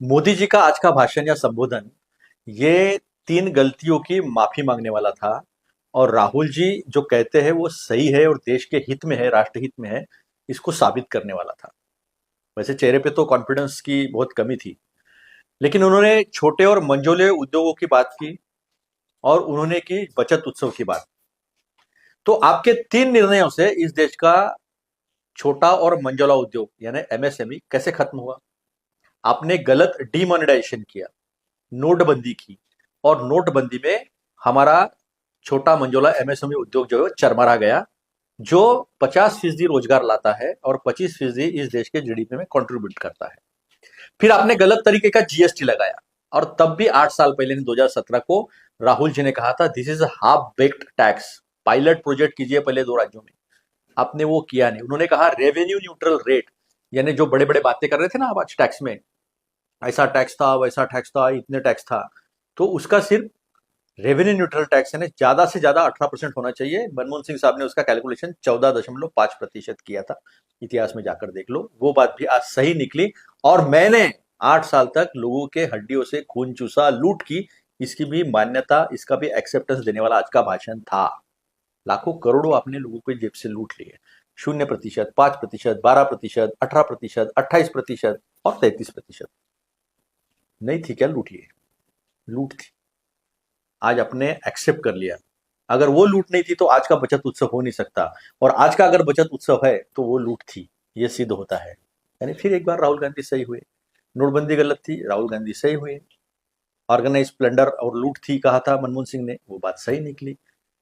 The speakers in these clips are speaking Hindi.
मोदी जी का आज का भाषण या संबोधन ये तीन गलतियों की माफी मांगने वाला था। और राहुल जी जो कहते हैं वो सही है और देश के हित में है, राष्ट्र हित में है, इसको साबित करने वाला था। वैसे चेहरे पे तो कॉन्फिडेंस की बहुत कमी थी, लेकिन उन्होंने छोटे और मंझोले उद्योगों की बात की और उन्होंने की बचत उत्सव की बात। तो आपके तीन निर्णयों से इस देश का छोटा और मंझोला उद्योग यानी एमएसएमई कैसे खत्म हुआ। आपने गलत डीमोनेटाइजेशन किया, नोटबंदी की, और नोटबंदी में हमारा छोटा मंझोला एमएसएमई उद्योग जो है वो चरमरा गया, जो 50% रोजगार लाता है और 25% इस देश के जीडीपी में कंट्रीब्यूट करता है। फिर आपने गलत तरीके का जीएसटी लगाया, और तब भी 8 साल पहले 2017 को राहुल जी ने कहा था this is half baked tax, pilot project कीजिए पहले 2 राज्यों में। आपने वो किया नहीं। उन्होंने कहा रेवेन्यू न्यूट्रल रेट, यानी जो बड़े बड़े बातें कर रहे थे ना आप आज टैक्स में, ऐसा टैक्स था, वैसा टैक्स था, इतने टैक्स था, तो उसका सिर्फ रेवेन्यू न्यूट्रल टैक्स यानी ज्यादा से ज्यादा 18% होना चाहिए। मनमोहन सिंह साहब ने उसका कैलकुलेशन 14.5% किया था। इतिहास में जाकर देख लो, वो बात भी आज सही निकली। और मैंने 8 साल तक लोगों के हड्डियों से खून चूसा, लूट की, इसकी भी मान्यता, इसका भी एक्सेप्टेंस देने वाला आज का भाषण था। लाखों करोड़ों आपने लोगों को जेब से लूट लिए। 0%, 5%, 12%, 18%, 28% और 33%। नहीं थी क्या लूट? लिए लूट थी। आज आपने एक्सेप्ट कर लिया। अगर वो लूट नहीं थी तो आज का बचत उत्सव हो नहीं सकता, और आज का अगर बचत उत्सव है तो वो लूट थी, ये सिद्ध होता है। यानी फिर एक बार राहुल गांधी सही हुए। नोटबंदी गलत थी, राहुल गांधी सही हुए। ऑर्गेनाइज स्प्लेंडर और लूट थी कहा था मनमोहन सिंह ने, वो बात सही निकली।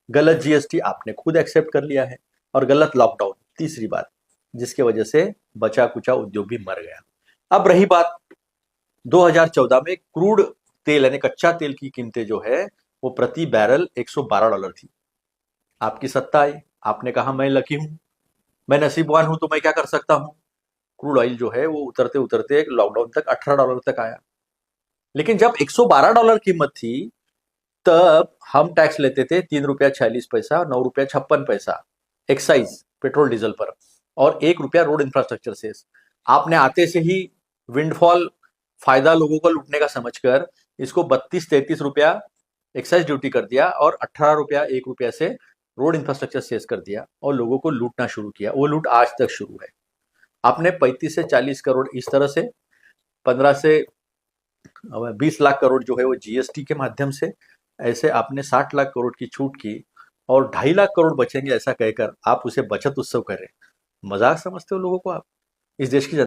गलत जीएसटी आपने खुद एक्सेप्ट कर लिया है। और गलत लॉकडाउन, तीसरी बात, जिसकी वजह से बचा कुचा उद्योग भी मर गया। अब रही बात 2014 में क्रूड तेल यानी कच्चा तेल की कीमतें जो है वो प्रति बैरल $112 थी। आपकी सत्ता आई, आपने कहा मैं लकी हूं, मैं नसीबवान हूं, तो मैं क्या कर सकता हूं। क्रूड ऑयल जो है वो उतरते उतरते लॉकडाउन तक $18 तक आया। लेकिन जब $112 कीमत थी, तब हम टैक्स लेते थे ₹3.46, ₹9.56 एक्साइज पेट्रोल डीजल पर, और ₹1 रोड इंफ्रास्ट्रक्चर से। आपने आते से ही विंडफॉल फायदा लोगों को लूटने का समझकर इसको 32-33 रुपया एक्साइज ड्यूटी कर दिया, और 18 रुपया, ₹1 से रोड इंफ्रास्ट्रक्चर सेस कर दिया, और लोगों को लूटना शुरू किया। वो लूट आज तक शुरू है। आपने 35 से 40 करोड़ इस तरह से, 15 से 20 लाख करोड़ जो है वो जीएसटी के माध्यम से, ऐसे आपने 60 लाख करोड़ की छूट की, और 2.5 लाख करोड़ बचेंगे ऐसा कहकर आप उसे बचत उत्सव करें। मजाक समझते हो लोगों को आप? इस देश की